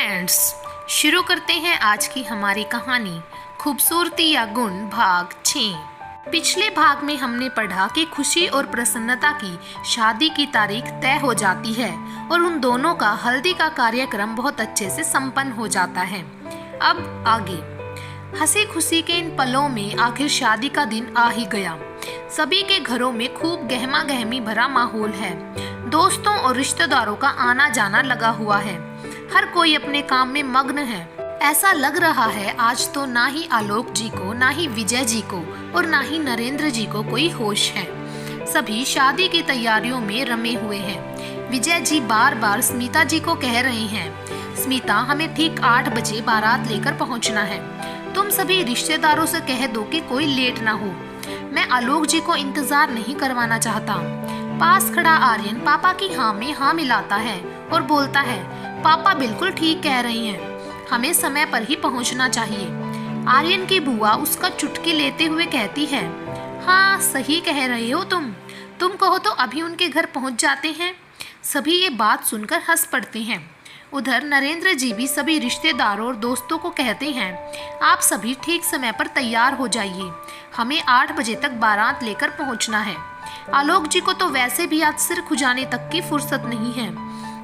Friends, शुरू करते हैं आज की हमारी कहानी खूबसूरती या गुण भाग 6। पिछले भाग में हमने पढ़ा कि खुशी और प्रसन्नता की शादी की तारीख तय हो जाती है और उन दोनों का हल्दी का कार्यक्रम बहुत अच्छे से संपन्न हो जाता है। अब आगे हंसी खुशी के इन पलों में आखिर शादी का दिन आ ही गया। सभी के घरों में खूब गहमा गहमी भरा माहौल है। दोस्तों और रिश्तेदारों का आना जाना लगा हुआ है। हर कोई अपने काम में मग्न है। ऐसा लग रहा है आज तो ना ही आलोक जी को, ना ही विजय जी को और ना ही नरेंद्र जी को कोई होश है। सभी शादी की तैयारियों में रमे हुए हैं। विजय जी बार बार स्मिता जी को कह रहे हैं, स्मिता हमें ठीक 8 बजे बारात लेकर पहुंचना है। तुम सभी रिश्तेदारों से कह दो कि कोई लेट ना हो। मैं आलोक जी को इंतजार नहीं करवाना चाहता। पास खड़ा आर्यन पापा की हाँ में हाँ मिलाता है और बोलता है, पापा बिल्कुल ठीक कह रही हैं, हमें समय पर ही पहुंचना चाहिए। आर्यन की बुआ उसका चुटकी लेते हुए कहती है, हाँ सही कह रहे हो तुम कहो तो अभी उनके घर पहुंच जाते हैं। सभी ये बात सुनकर हंस पड़ते हैं। उधर नरेंद्र जी भी सभी रिश्तेदारों और दोस्तों को कहते हैं, आप सभी ठीक समय पर तैयार हो जाइए, हमें 8 बजे तक बारात लेकर पहुंचना है। आलोक जी को तो वैसे भी आज सिर खुजाने तक की फुर्सत नहीं है।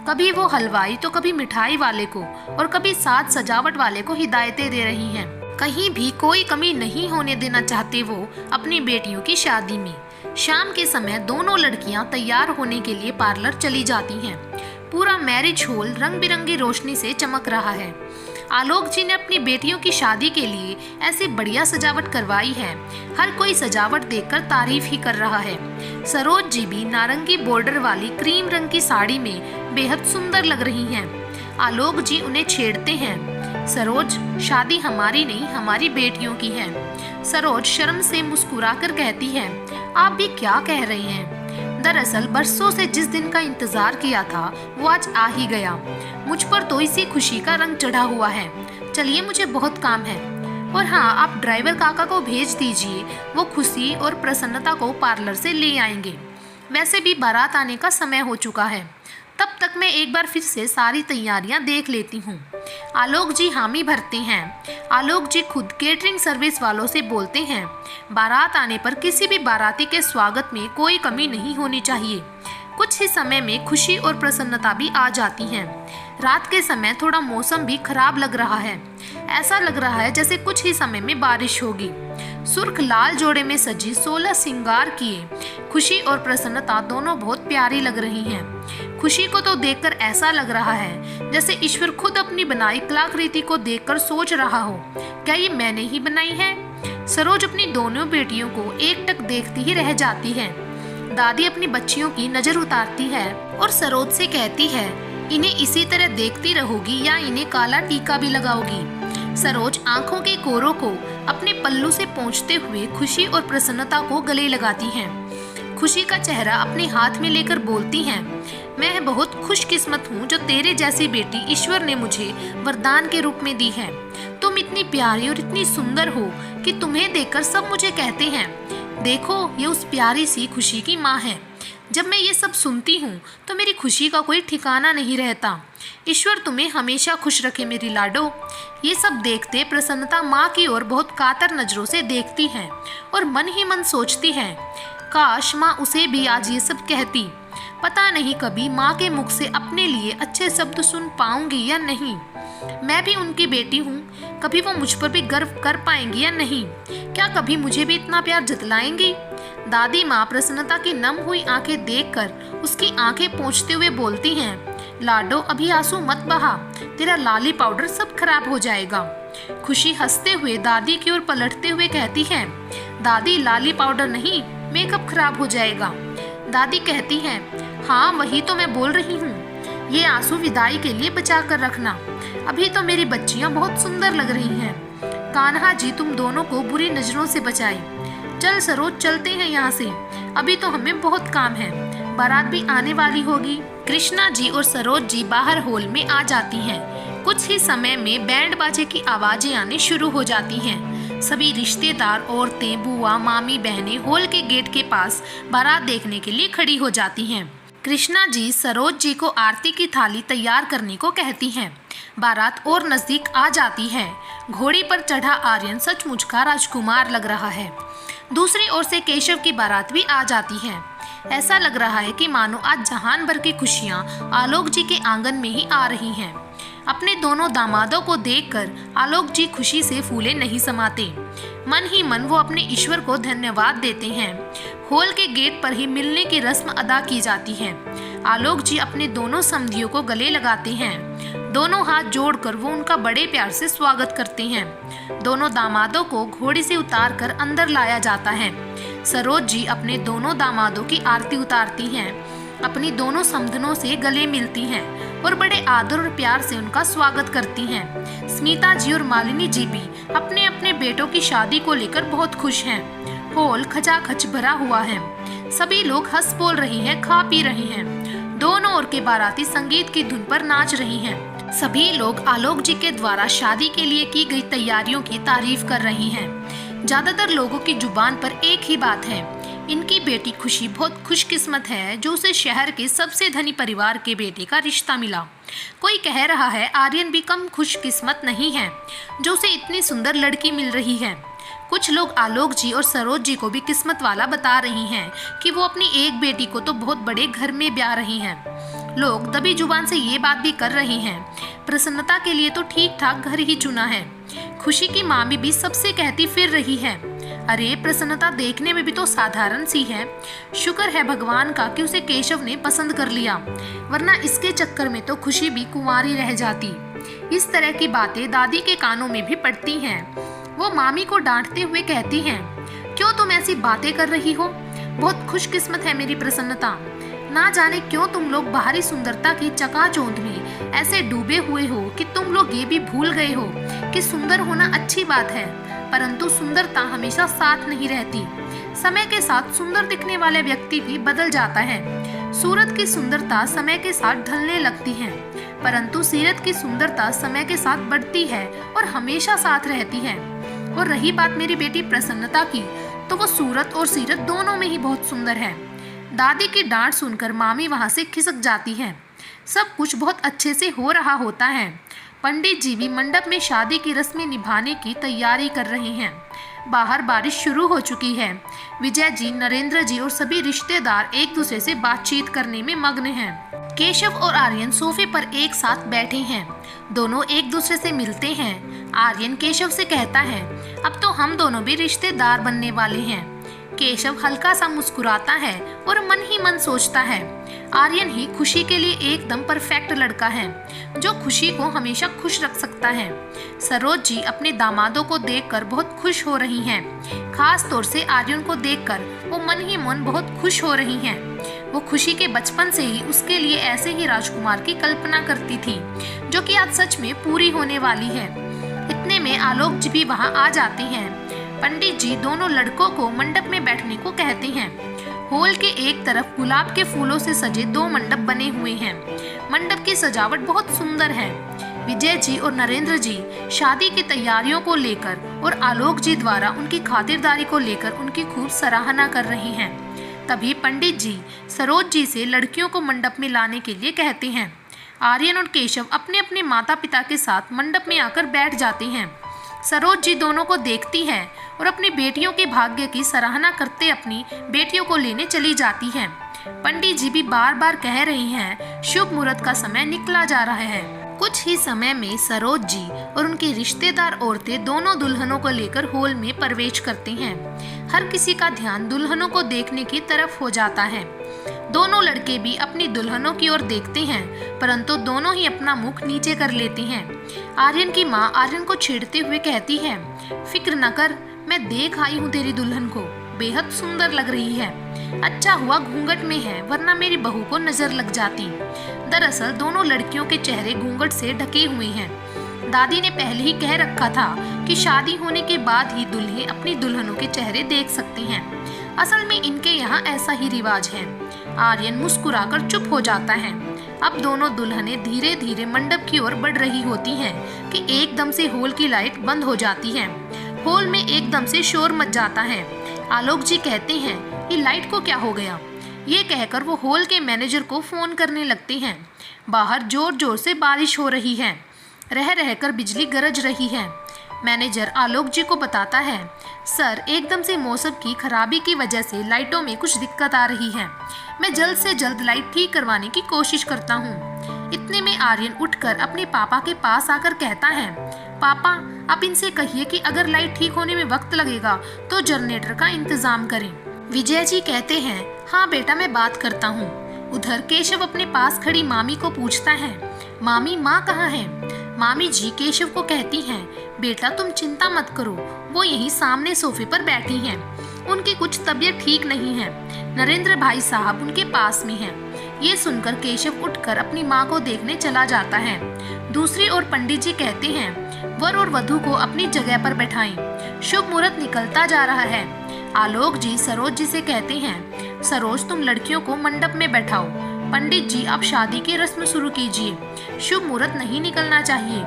कभी वो हलवाई तो कभी मिठाई वाले को और कभी साज सजावट वाले को हिदायतें दे रही हैं। कहीं भी कोई कमी नहीं होने देना चाहते वो अपनी बेटियों की शादी में। शाम के समय दोनों लड़कियां तैयार होने के लिए पार्लर चली जाती हैं। पूरा मैरिज हॉल रंग बिरंगी रोशनी से चमक रहा है। आलोक जी ने अपनी बेटियों की शादी के लिए ऐसी बढ़िया सजावट करवाई है। हर कोई सजावट देखकर तारीफ ही कर रहा है। सरोज जी भी नारंगी बॉर्डर वाली क्रीम रंग की साड़ी में बेहद सुंदर लग रही हैं। आलोक जी उन्हें छेड़ते हैं, सरोज शादी हमारी नहीं हमारी बेटियों की है। सरोज शर्म से मुस्कुराकर कहती है, आप भी क्या कह रहे हैं। दरअसल बरसों से जिस दिन का इंतजार किया था वो आज आ ही गया। मुझ पर तो इसी खुशी का रंग चढ़ा हुआ है। चलिए मुझे बहुत काम है। और हाँ, आप ड्राइवर काका को भेज दीजिए, वो खुशी और प्रसन्नता को पार्लर से ले आएंगे। वैसे भी बारात आने का समय हो चुका है। तब तक मैं एक बार फिर से सारी तैयारियां देख लेती हूँ। आलोक जी हामी भरते हैं। आलोक जी खुद केटरिंग सर्विस वालों से बोलते हैं, बारात आने पर किसी भी बाराती के स्वागत में कोई कमी नहीं होनी चाहिए। कुछ ही समय में खुशी और प्रसन्नता भी आ जाती हैं। रात के समय थोड़ा मौसम भी खराब लग रहा है। ऐसा लग रहा है जैसे कुछ ही समय में बारिश होगी। सुर्ख लाल जोड़े में सजी 16 श्रृंगार किए खुशी और प्रसन्नता दोनों बहुत प्यारी लग रही हैं। खुशी को तो देखकर ऐसा लग रहा है जैसे ईश्वर खुद अपनी बनाई कलाकृति को देखकर सोच रहा हो, क्या ये मैंने ही बनाई है। सरोज अपनी दोनों बेटियों को एकटक देखती ही रह जाती है। दादी अपनी बच्चियों की नजर उतारती है और सरोज से कहती है, इन्हें इसी तरह देखती रहोगी या इन्हें काला टीका भी लगाओगी। सरोज आंखों के कोरों को अपने पल्लू से पोंछते हुए खुशी और प्रसन्नता को गले लगाती हैं। खुशी का चेहरा अपने हाथ में लेकर बोलती हैं, मैं बहुत खुशकिस्मत हूँ जो तेरे जैसी बेटी ईश्वर ने मुझे वरदान के रूप में दी है। तुम इतनी प्यारी और इतनी सुंदर हो कि तुम्हें देखकर सब मुझे कहते हैं, देखो ये उस प्यारी सी खुशी की माँ है। जब मैं ये सब सुनती हूँ तो मेरी खुशी का कोई ठिकाना नहीं रहता। ईश्वर तुम्हें हमेशा खुश रखे मेरी लाडो। ये सब देखते प्रसन्नता माँ की ओर बहुत कातर नजरों से देखती है और मन ही मन सोचती है, काश माँ उसे भी आज ये सब कहती। पता नहीं कभी माँ के मुख से अपने लिए अच्छे शब्द सुन पाऊंगी या नहीं। मैं भी उनकी बेटी हूँ, कभी वो मुझ पर भी गर्व कर पाएंगी या नहीं। क्या कभी मुझे भी इतना प्यार जतलाएंगी। दादी माँ प्रसन्नता की नम हुई आंखें देखकर उसकी आंखें पोंछते हुए बोलती हैं, लाडो अभी आंसू मत बहा, तेरा लाली पाउडर सब खराब हो जाएगा। खुशी हंसते हुए दादी की ओर पलटते हुए कहती है, दादी लाली पाउडर नहीं, मेकअप खराब हो जाएगा। दादी कहती हैं, हाँ वही तो मैं बोल रही हूँ, ये आंसू विदाई के लिए बचा कर रखना। अभी तो मेरी बच्चियाँ बहुत सुंदर लग रही हैं। कान्हा जी तुम दोनों को बुरी नजरों से बचाई। चल सरोज चलते हैं यहाँ से, अभी तो हमें बहुत काम है, बारात भी आने वाली होगी। कृष्णा जी और सरोज जी बाहर हॉल में आ जाती हैं। कुछ ही समय में बैंड बाजे की आवाजें आने शुरू हो जाती हैं। सभी रिश्तेदार, औरतें, बुआ, मामी, बहनें हॉल के गेट के पास बारात देखने के लिए खड़ी हो जाती हैं। कृष्णा जी सरोज जी को आरती की थाली तैयार करने को कहती हैं। बारात और नजदीक आ जाती है। घोड़ी पर चढ़ा आर्यन सचमुच का राजकुमार लग रहा है। दूसरी ओर से केशव की बारात भी आ जाती है। ऐसा लग रहा है कि मानो आज जहान भर की खुशियां आलोक जी के आंगन में ही आ रही हैं। अपने दोनों दामादों को देखकर आलोक जी खुशी से फूले नहीं समाते। मन ही मन वो अपने ईश्वर को धन्यवाद देते हैं। हॉल के गेट पर ही मिलने की रस्म अदा की जाती है। आलोक जी अपने दोनों समधियों को गले लगाते हैं। दोनों हाथ जोड़कर वो उनका बड़े प्यार से स्वागत करते हैं। दोनों दामादों को घोड़ी से उतारकर अंदर लाया जाता है। सरोज जी अपने दोनों दामादों की आरती उतारती हैं, अपनी दोनों समधनों से गले मिलती हैं और बड़े आदर और प्यार से उनका स्वागत करती हैं। स्मिता जी और मालिनी जी भी अपने अपने बेटों की शादी को लेकर बहुत खुश हैं। हॉल खचाखच भरा हुआ है। सभी लोग हंस बोल रहे हैं, खा पी रहे हैं। दोनों ओर के बाराती संगीत की धुन पर नाच रही हैं। सभी लोग आलोक जी के द्वारा शादी के लिए की गई तैयारियों की तारीफ कर रही हैं। ज्यादातर लोगों की जुबान पर एक ही बात है, इनकी बेटी खुशी बहुत खुशकिस्मत है जो उसे शहर के सबसे धनी परिवार के बेटे का रिश्ता मिला। कोई कह रहा है आर्यन भी कम खुशकिस्मत नहीं है जो उसे इतनी सुंदर लड़की मिल रही है। कुछ लोग आलोक जी और सरोज जी को भी किस्मत वाला बता रही हैं कि वो अपनी एक बेटी को तो बहुत बड़े घर में ब्याह रही हैं। लोग दबी जुबान से ये बात भी कर रहे हैं, प्रसन्नता के लिए तो ठीक ठाक घर ही चुना है। खुशी की मामी भी सबसे कहती फिर रही है, अरे प्रसन्नता देखने में भी तो साधारण सी है। शुक्र है भगवान का कि उसे केशव ने पसंद कर लिया, वरना इसके चक्कर में तो खुशी भी कुंवारी रह जाती। इस तरह की बातें दादी के कानों में भी पड़ती हैं। वो मामी को डांटते हुए कहती हैं, क्यों तुम ऐसी बातें कर रही हो? बहुत खुशकिस्मत है मेरी प्रसन्नता। ना जाने क्यों तुम लोग बाहरी सुंदरता की चकाचौंध में ऐसे डूबे हुए हो कि तुम लोग ये भी भूल गए हो कि सुंदर होना अच्छी बात है, परंतु सुंदरता हमेशा साथ नहीं रहती। समय के साथ सुंदर दिखने वाले व्यक्ति भी बदल जाता है। सूरत की सुंदरता समय के साथ ढलने लगती है, परंतु सीरत की सुंदरता समय के साथ बढ़ती है और हमेशा साथ रहती है। और रही बात मेरी बेटी प्रसन्नता की, तो वो सूरत और सीरत दोनों में ही बहुत सुंदर है। दादी की डांट सुनकर मामी वहां से खिसक जाती है। सब कुछ बहुत अच्छे से हो रहा होता है। पंडित जी भी मंडप में शादी की रस्में निभाने की तैयारी कर रहे हैं। बाहर बारिश शुरू हो चुकी है। विजय जी, नरेंद्र जी और सभी रिश्तेदार एक दूसरे से बातचीत करने में मग्न हैं। केशव और आर्यन सोफे पर एक साथ बैठे हैं। दोनों एक दूसरे से मिलते हैं। आर्यन केशव से कहता है, अब तो हम दोनों भी रिश्तेदार बनने वाले हैं। केशव हल्का सा मुस्कुराता है और मन ही मन सोचता है, आर्यन ही खुशी के लिए एकदम परफेक्ट लड़का है जो खुशी को हमेशा खुश रख सकता है। सरोज जी अपने दामादों को देखकर बहुत खुश हो रही हैं। खास तौर से आर्यन को देखकर वो मन ही मन बहुत खुश हो रही हैं। वो खुशी के बचपन से ही उसके लिए ऐसे ही राजकुमार की कल्पना करती थी, जो कि आज सच में पूरी होने वाली है। इतने में आलोक जी भी वहाँ आ जाते हैं। पंडित जी दोनों लड़कों को मंडप में बैठने को कहते हैं। हॉल के एक तरफ गुलाब के फूलों से सजे 2 मंडप बने हुए हैं। मंडप की सजावट बहुत सुंदर है। विजय जी और नरेंद्र जी शादी की तैयारियों को लेकर और आलोक जी द्वारा उनकी खातिरदारी को लेकर उनकी खूब सराहना कर रहे हैं। तभी पंडित जी सरोज जी से लड़कियों को मंडप में लाने के लिए कहते हैं। आर्यन और केशव अपने अपने माता पिता के साथ मंडप में आकर बैठ जाते हैं। सरोज जी दोनों को देखती है और अपनी बेटियों के भाग्य की सराहना करते अपनी बेटियों को लेने चली जाती हैं। पंडित जी भी बार बार कह रही हैं, शुभ मुहूर्त का समय निकला जा रहा है। कुछ ही समय में सरोज जी और उनकी रिश्तेदार औरतें दोनों दुल्हनों को लेकर हॉल में प्रवेश करते हैं। हर किसी का ध्यान दुल्हनों को देखने की तरफ हो जाता है। दोनों लड़के भी अपनी दुल्हनों की ओर देखते हैं, परंतु दोनों ही अपना मुख नीचे कर लेते हैं। आर्यन की माँ आर्यन को छेड़ते हुए कहती है, फिक्र न कर, मैं देख आई हूँ तेरी दुल्हन को, बेहद सुंदर लग रही है। अच्छा हुआ घूंघट में है, वरना मेरी बहू को नजर लग जाती। दरअसल दोनों लड़कियों के चेहरे घूंघट से ढके हुए हैं। दादी ने पहले ही कह रखा था कि शादी होने के बाद ही दूल्हे अपनी दुल्हनों के चेहरे देख सकते हैं। असल में इनके यहाँ ऐसा ही रिवाज है। आर्यन मुस्कुराकर चुप हो जाता है। अब दोनों दुल्हनें धीरे धीरे मंडप की ओर बढ़ रही होती हैं कि एकदम से हॉल की लाइट बंद हो जाती है। हॉल में एकदम से शोर मच जाता है। आलोक जी कहते हैं, ये लाइट को क्या हो गया? ये कहकर वो हॉल के मैनेजर को फोन करने लगते हैं। बाहर जोर जोर से बारिश हो रही है। रह रहकर बिजली गरज रही है। मैनेजर आलोक जी को बताता है, सर एकदम से मौसम की खराबी की वजह से लाइटों में कुछ दिक्कत आ रही है। मैं जल्द से जल्द लाइट ठीक करवाने की कोशिश करता हूँ। इतने में आर्यन उठकर अपने पापा के पास आकर कहता है, पापा आप इनसे कहिए कि अगर लाइट ठीक होने में वक्त लगेगा तो जनरेटर का इंतजाम करें। विजय जी कहते हैं, हाँ बेटा मैं बात करता हूँ। उधर केशव अपने पास खड़ी मामी को पूछता है, मामी माँ कहाँ है? मामी जी केशव को कहती हैं, बेटा तुम चिंता मत करो, वो यहीं सामने सोफे पर बैठी हैं। उनकी कुछ तबीयत ठीक नहीं है। नरेंद्र भाई साहब उनके पास में हैं। ये सुनकर केशव उठकर अपनी माँ को देखने चला जाता है। दूसरी ओर पंडित जी कहते हैं, वर और वधू को अपनी जगह पर बैठाएं। शुभ मुहूर्त निकलता जा रहा है। आलोक जी सरोज जी से कहते हैं, सरोज तुम लड़कियों को मंडप में बैठाओ। पंडित जी आप शादी की रस्म शुरू कीजिए, शुभ मुहूर्त नहीं निकलना चाहिए।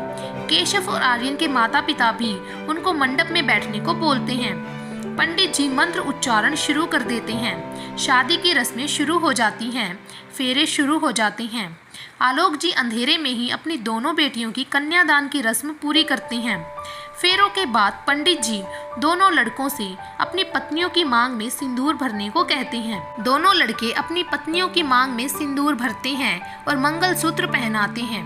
केशव और आर्यन के माता पिता भी उनको मंडप में बैठने को बोलते हैं। पंडित जी मंत्र उच्चारण शुरू कर देते हैं। शादी की रस्में शुरू हो जाती हैं, फेरे शुरू हो जाते हैं। आलोक जी अंधेरे में ही अपनी दोनों बेटियों की कन्यादान की रस्म पूरी करते हैं। फेरों के बाद पंडित जी दोनों लड़कों से अपनी पत्नियों की मांग में सिंदूर भरने को कहते हैं। दोनों लड़के अपनी पत्नियों की मांग में सिंदूर भरते हैं और मंगलसूत्र पहनाते हैं।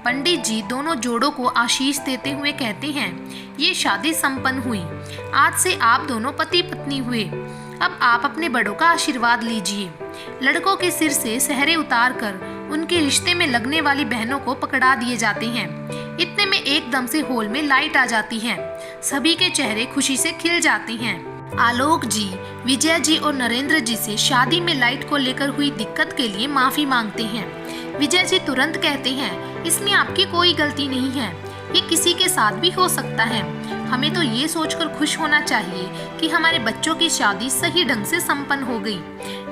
पंडित जी दोनों जोड़ों को आशीष देते हुए कहते हैं, ये शादी संपन्न हुई। आज से आप दोनों पति पत्नी हुए। अब आप अपने बड़ों का आशीर्वाद लीजिए। लड़कों के सिर से सहरे उतार कर उनके रिश्ते में लगने वाली बहनों को पकड़ा दिए जाते हैं। इतने में एकदम से हॉल में लाइट आ जाती है। सभी के चेहरे खुशी से खिल जाते हैं। आलोक जी, विजय जी और नरेंद्र जी से शादी में लाइट को लेकर हुई दिक्कत के लिए माफी मांगते हैं। विजय जी तुरंत कहते हैं, इसमें आपकी कोई गलती नहीं है, ये किसी के साथ भी हो सकता है। हमें तो ये सोचकर खुश होना चाहिए कि हमारे बच्चों की शादी सही ढंग से संपन्न हो गई।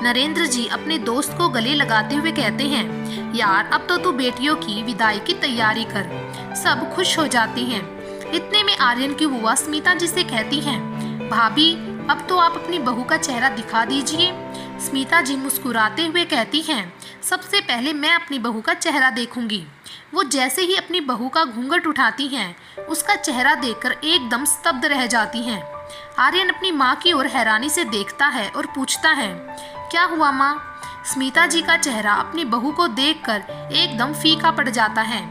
नरेंद्र जी अपने दोस्त को गले लगाते हुए कहते हैं, यार अब तो तू बेटियों की विदाई की तैयारी कर। सब खुश हो जाते हैं। इतने में आर्यन की बुआ स्मिता जी से कहती हैं, भाभी अब तो आप अपनी बहू का चेहरा दिखा दीजिए। स्मिता जी मुस्कुराते हुए कहती हैं, सबसे पहले मैं अपनी बहू का चेहरा देखूंगी। वो जैसे ही अपनी बहू का घूंघट उठाती हैं, उसका चेहरा देखकर एकदम स्तब्ध रह जाती हैं। आर्यन अपनी माँ की ओर हैरानी से देखता है और पूछता है, क्या हुआ माँ? स्मिता जी का चेहरा अपनी बहू को देखकर एकदम फीका पड़ जाता है।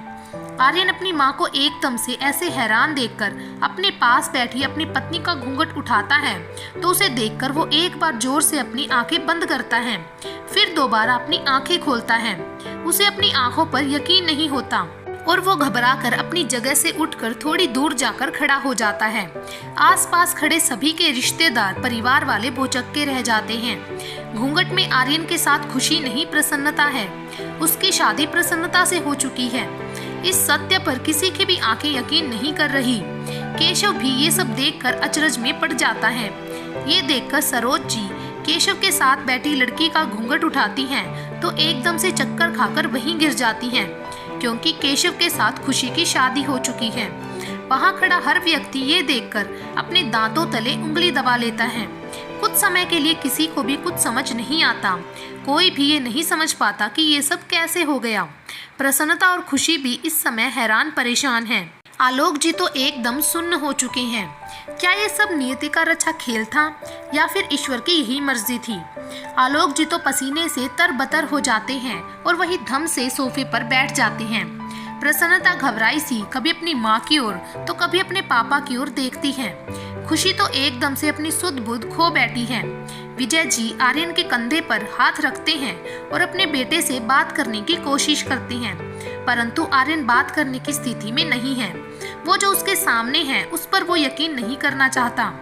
आर्यन अपनी माँ को एकदम से ऐसे हैरान देखकर अपने पास बैठी अपनी पत्नी का घूंघट उठाता है तो उसे देखकर वो एक बार जोर से अपनी आंखें बंद करता है, फिर दोबारा अपनी आंखें खोलता है। उसे अपनी आंखों पर यकीन नहीं होता और वो घबराकर अपनी जगह से उठकर थोड़ी दूर जाकर खड़ा हो जाता है। आसपास खड़े सभी के रिश्तेदार परिवार वाले भौचक्के रह जाते हैं। घूंघट में आर्यन के साथ खुशी नहीं प्रसन्नता है। उसकी शादी प्रसन्नता से हो चुकी है। इस सत्य पर किसी की भी आंखें यकीन नहीं कर रही। केशव भी ये सब देखकर अचरज में पड़ जाता है। ये देखकर सरोज जी केशव के साथ बैठी लड़की का घूंघट उठाती हैं तो एकदम से चक्कर खाकर वहीं गिर जाती हैं, क्योंकि केशव के साथ खुशी की शादी हो चुकी है। वहां खड़ा हर व्यक्ति ये देखकर अपने दांतों तले उंगली दबा लेता है। कुछ समय के लिए किसी को भी कुछ समझ नहीं आता। कोई भी ये नहीं समझ पाता कि ये सब कैसे हो गया। प्रसन्नता और खुशी भी इस समय हैरान परेशान हैं। आलोक जी तो एकदम सुन्न हो चुके हैं। क्या ये सब नियति का रचा खेल था या फिर ईश्वर की यही मर्जी थी? आलोक जी तो पसीने से तरबतर हो जाते हैं और वही धम से सोफे पर बैठ जाते हैं। प्रसन्नता घबराई सी कभी अपनी माँ की ओर तो कभी अपने पापा की ओर देखती है। खुशी तो एकदम से अपनी सुध बुध खो बैठी है। विजय जी आर्यन के कंधे पर हाथ रखते हैं और अपने बेटे से बात करने की कोशिश करते हैं, परंतु आर्यन बात करने की स्थिति में नहीं है। वो जो उसके सामने है उस पर वो यकीन नहीं करना चाहता,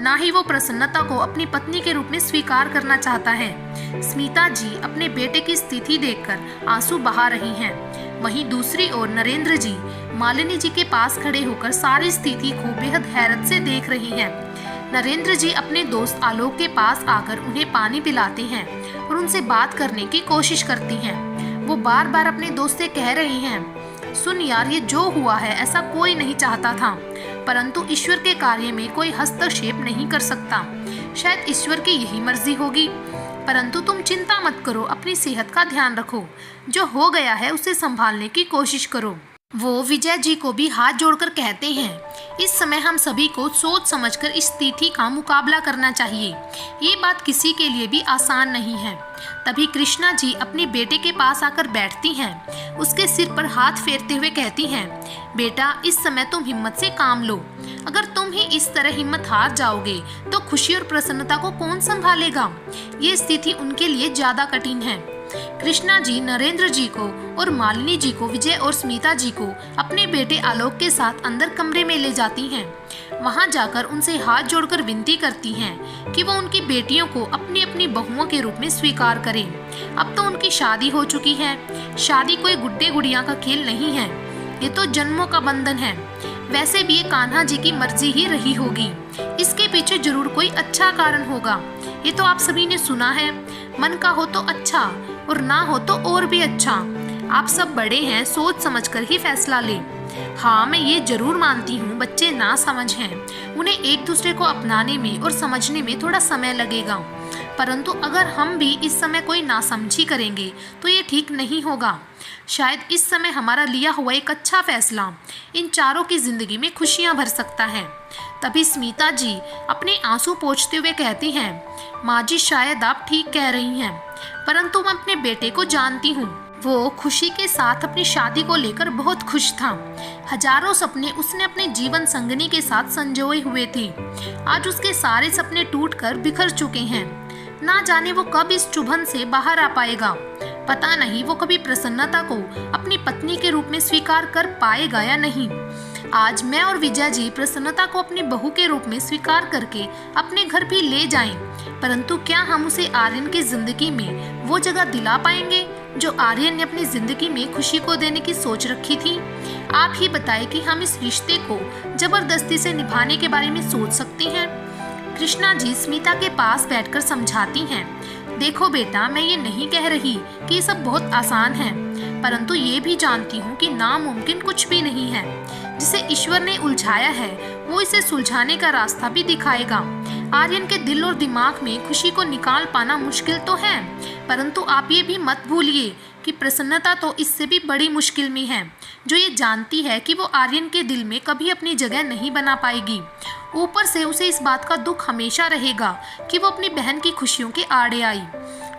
ना ही वो प्रसन्नता को अपनी पत्नी के रूप में स्वीकार करना चाहता है। स्मिता जी अपने बेटे की स्थिति देखकर आंसू बहा रही हैं। वहीं दूसरी ओर नरेंद्र जी मालिनी जी के पास खड़े होकर सारी स्थिति को बेहद हैरत से देख रही हैं। नरेंद्र जी अपने दोस्त आलोक के पास आकर उन्हें पानी पिलाते हैं और उनसे बात करने की कोशिश करती हैं। वो बार बार अपने दोस्त से कह रहे हैं, सुन यार, ये जो हुआ है ऐसा कोई नहीं चाहता था, परंतु ईश्वर के कार्य में कोई हस्तक्षेप नहीं कर सकता। शायद ईश्वर की यही मर्जी होगी, परंतु तुम चिंता मत करो, अपनी सेहत का ध्यान रखो। जो हो गया है उसे संभालने की कोशिश करो। वो विजय जी को भी हाथ जोड़कर कहते हैं, इस समय हम सभी को सोच समझकर इस स्थिति का मुकाबला करना चाहिए। ये बात किसी के लिए भी आसान नहीं है। तभी कृष्णा जी अपने बेटे के पास आकर बैठती हैं। उसके सिर पर हाथ फेरते हुए कहती हैं, बेटा इस समय तुम हिम्मत से काम लो। अगर तुम ही इस तरह हिम्मत हार जाओगे तो खुशी और प्रसन्नता को कौन संभालेगा। ये स्थिति उनके लिए ज्यादा कठिन है। कृष्णा जी नरेंद्र जी को और मालिनी जी को विजय और स्मिता जी को अपने बेटे आलोक के साथ अंदर कमरे में ले जाती हैं। वहां जाकर उनसे हाथ जोड़कर विनती करती हैं कि वो उनकी बेटियों को अपनी अपनी बहुओं के रूप में स्वीकार करें। अब तो उनकी शादी हो चुकी है। शादी कोई गुड्डे गुड़िया का खेल नहीं है, ये तो जन्मों का बंधन है। वैसे भी ये कान्हा जी की मर्जी ही रही होगी। इसके पीछे जरूर कोई अच्छा कारण होगा। ये तो आप सभी ने सुना है, मन का हो तो अच्छा और ना हो तो और भी अच्छा। आप सब बड़े हैं, सोच समझकर ही फैसला लें। हाँ, मैं ये जरूर मानती हूँ बच्चे ना समझ हैं, उन्हें एक दूसरे को अपनाने में और समझने में थोड़ा समय लगेगा। परंतु अगर हम भी इस समय कोई नासमझी करेंगे तो ये ठीक नहीं होगा। शायद इस समय हमारा लिया हुआ एक अच्छा फैसला इन चारों की जिंदगी में खुशियाँ भर सकता है। तभी स्मिता जी अपने आंसू पोंछते हुए कहती हैं, माँ जी शायद आप ठीक कह रही हैं, परंतु मैं अपने बेटे को जानती हूँ। वो खुशी के साथ अपनी शादी को लेकर बहुत खुश था। हजारों सपने उसने अपने जीवन संगनी के साथ संजोए हुए थे। आज उसके सारे सपने टूटकर बिखर चुके हैं। ना जाने वो कब इस चुभन से बाहर आ पाएगा। पता नहीं वो कभी प्रसन्नता को अपनी पत्नी के रूप में स्वीकार कर पाएगा या नहीं। आज मैं और विजय जी प्रसन्नता को अपनी बहू के रूप में स्वीकार करके अपने घर भी ले जाएं, परंतु क्या हम उसे आर्यन की जिंदगी में वो जगह दिला पाएंगे जो आर्यन ने अपनी जिंदगी में खुशी को देने की सोच रखी थी। आप ही बताएं कि हम इस रिश्ते को जबरदस्ती से निभाने के बारे में सोच सकते हैं। कृष्णा जी स्मिता के पास बैठकर समझाती हैं, देखो बेटा, मैं ये नहीं कह रही कि ये सब बहुत आसान है, परंतु ये भी जानती हूँ कि नामुमकिन कुछ भी नहीं है। जिसे ईश्वर ने उलझाया है वो इसे सुलझाने का रास्ता भी दिखाएगा। आर्यन के दिल और दिमाग में खुशी को निकाल पाना मुश्किल तो है, परंतु आप ये भी मत भूलिए कि प्रसन्नता तो इससे भी बड़ी मुश्किल में है, जो ये जानती है कि वो आर्यन के दिल में कभी अपनी जगह नहीं बना पाएगी। ऊपर से उसे इस बात का दुख हमेशा रहेगा कि वो अपनी बहन की खुशियों के आड़े आई।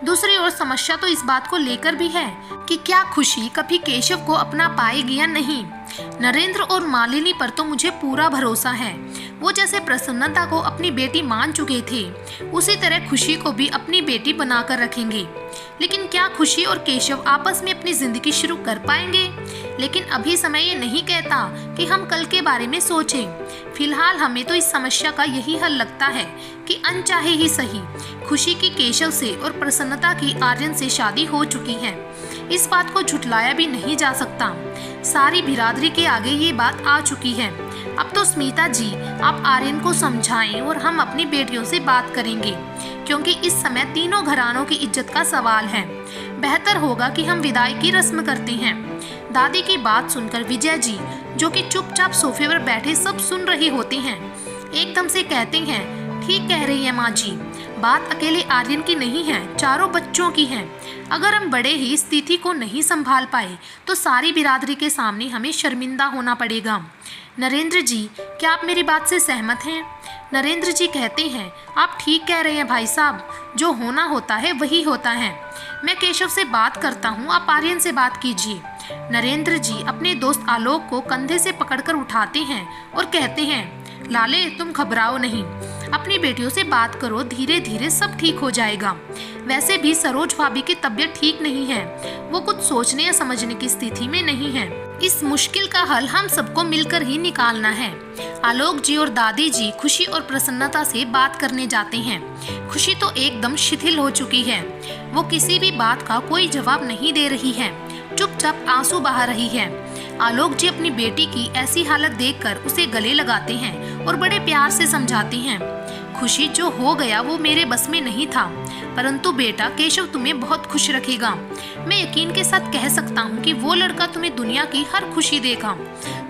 दूसरी ओर समस्या तो इस बात को लेकर भी है कि क्या खुशी कभी केशव को अपना पाएगी या नहीं। नरेंद्र और मालिनी पर तो मुझे पूरा भरोसा है। वो जैसे प्रसन्नता को अपनी बेटी मान चुके थे, उसी तरह खुशी को भी अपनी बेटी बनाकर रखेंगे। लेकिन क्या खुशी और केशव आपस में अपनी जिंदगी शुरू कर पाएंगे? लेकिन अभी समय ये नहीं कहता कि हम कल के बारे में सोचें। फिलहाल हमें तो इस समस्या का यही हल लगता है कि अनचाहे ही सही खुशी की केशव से और प्रसन्नता की आर्यन से शादी हो चुकी है। इस बात को झुठलाया भी नहीं जा सकता। सारी बिरादरी के आगे ये बात आ चुकी है। अब तो स्मिता जी आप आर्यन को समझाएं और हम अपनी बेटियों से बात करेंगे, क्योंकि इस समय तीनों घरानों की इज्जत का सवाल है। बेहतर होगा कि हम विदाई की रस्म करते हैं। दादी की बात सुनकर विजय जी, जो कि चुपचाप सोफे पर बैठे सब सुन रहे होते हैं, एकदम से कहते हैं, ठीक कह रही है माँ जी, बात अकेले आर्यन की नहीं है, चारों बच्चों की है। अगर हम बड़े ही स्थिति को नहीं संभाल पाए तो सारी बिरादरी के सामने हमें शर्मिंदा होना पड़ेगा। नरेंद्र जी, क्या आप मेरी बात से सहमत हैं? नरेंद्र जी कहते हैं, आप ठीक कह रहे हैं भाई साहब, जो होना होता है वही होता है। मैं केशव से बात करता हूँ, आप आर्यन से बात कीजिए। नरेंद्र जी अपने दोस्त आलोक को कंधे से पकड़कर उठाते हैं और कहते हैं, लाले तुम घबराओ नहीं, अपनी बेटियों से बात करो, धीरे धीरे सब ठीक हो जाएगा। वैसे भी सरोज भाभी की तबीयत ठीक नहीं है, वो कुछ सोचने या समझने की स्थिति में नहीं है। इस मुश्किल का हल हम सबको मिलकर ही निकालना है। आलोक जी और दादी जी खुशी और प्रसन्नता से बात करने जाते हैं। खुशी तो एकदम शिथिल हो चुकी है, वो किसी भी बात का कोई जवाब नहीं दे रही है, चुपचाप आंसू बहा रही है। आलोक जी अपनी बेटी की ऐसी हालत देखकर उसे गले लगाते हैं और बड़े प्यार से समझाते हैं, खुशी जो हो गया वो मेरे बस में नहीं था, परंतु बेटा केशव तुम्हें बहुत खुश रखेगा। मैं यकीन के साथ कह सकता हूँ कि वो लड़का तुम्हें दुनिया की हर खुशी देगा।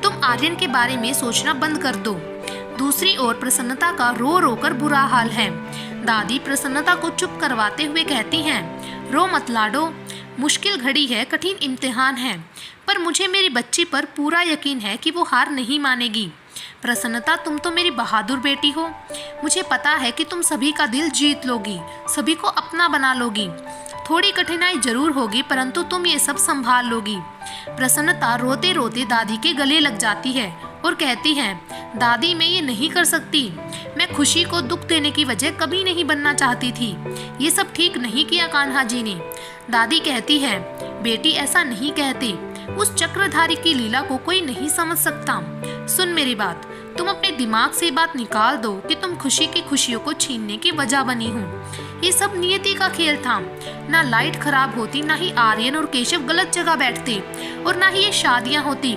तुम आर्यन के बारे में सोचना बंद कर दो। दूसरी ओर प्रसन्नता का रो रो कर बुरा हाल है। दादी प्रसन्नता को चुप करवाते हुए कहती हैं, रो मत लाडो, मुश्किल घड़ी है, कठिन इम्तिहान है, पर मुझे मेरी बच्ची पर पूरा यकीन है कि वो हार नहीं मानेगी। प्रसन्नता, तुम तो मेरी बहादुर बेटी हो। मुझे पता है कि तुम सभी का दिल जीत लोगी, सभी को अपना बना लोगी। थोड़ी कठिनाई जरूर होगी, परंतु तुम ये सब संभाल लोगी। प्रसन्नता रोते रोते दादी के गले लग जाती है और कहती है, दादी मैं ये नहीं कर सकती। मैं खुशी को दुख देने की वजह कभी नहीं बनना चाहती थी। ये सब ठीक नहीं किया कान्हा जी ने। दादी कहती है, बेटी ऐसा नहीं कहते। उस चक्रधारी की लीला को कोई नहीं समझ सकता। सुन मेरी बात, तुम अपने दिमाग से बात निकाल दो कि तुम खुशी की खुशियों को छीनने की वजह बनी हो। ये सब नियति का खेल था। ना लाइट खराब होती, ना ही आर्यन और केशव गलत जगह बैठते, और ना ही ये शादियां होती।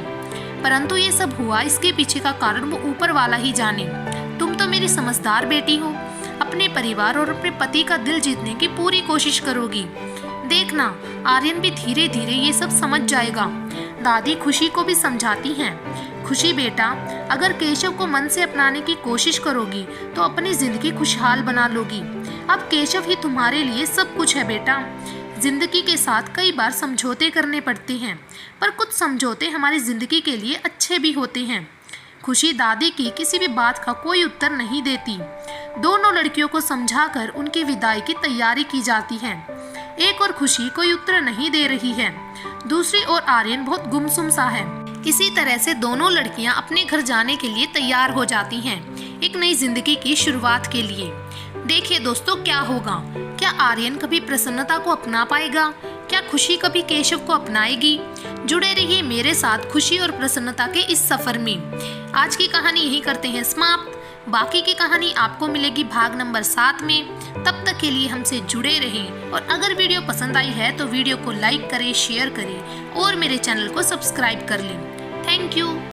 परंतु ये सब हुआ, इसके पीछे का कारण वो ऊपर वाला ही जाने। तुम तो मेरी समझदार बेटी हो, अपने परिवार और अपने पति का दिल जीतने की पूरी कोशिश करोगी। देखना, आर्यन भी धीरे धीरे ये सब समझ जाएगा। दादी खुशी को भी समझाती हैं, खुशी बेटा, अगर केशव को मन से अपनाने की कोशिश करोगी तो अपनी जिंदगी खुशहाल बना लोगी। अब केशव ही तुम्हारे लिए सब कुछ है बेटा। जिंदगी के साथ कई बार समझौते करने पड़ते हैं, पर कुछ समझौते हमारी जिंदगी के लिए अच्छे भी होते हैं। खुशी दादी की किसी भी बात का कोई उत्तर नहीं देती। दोनों लड़कियों को समझाकर उनकी विदाई की तैयारी की जाती है। एक और खुशी कोई उत्तर नहीं दे रही है, दूसरी ओर आर्यन बहुत गुमसुम सा है। इसी तरह से दोनों लड़कियां अपने घर जाने के लिए तैयार हो जाती हैं, एक नई जिंदगी की शुरुआत के लिए। देखिए दोस्तों, क्या होगा? क्या आर्यन कभी प्रसन्नता को अपना पाएगा? क्या खुशी कभी केशव को अपनाएगी? जुड़े रहिए मेरे साथ खुशी और प्रसन्नता के इस सफर में। आज की कहानी यही करते हैं समाप्त। बाकी की कहानी आपको मिलेगी भाग नंबर 7 में। तब तक के लिए हमसे जुड़े रहें, और अगर वीडियो पसंद आई है तो वीडियो को लाइक करें, शेयर करें और मेरे चैनल को सब्सक्राइब कर लें। Thank you.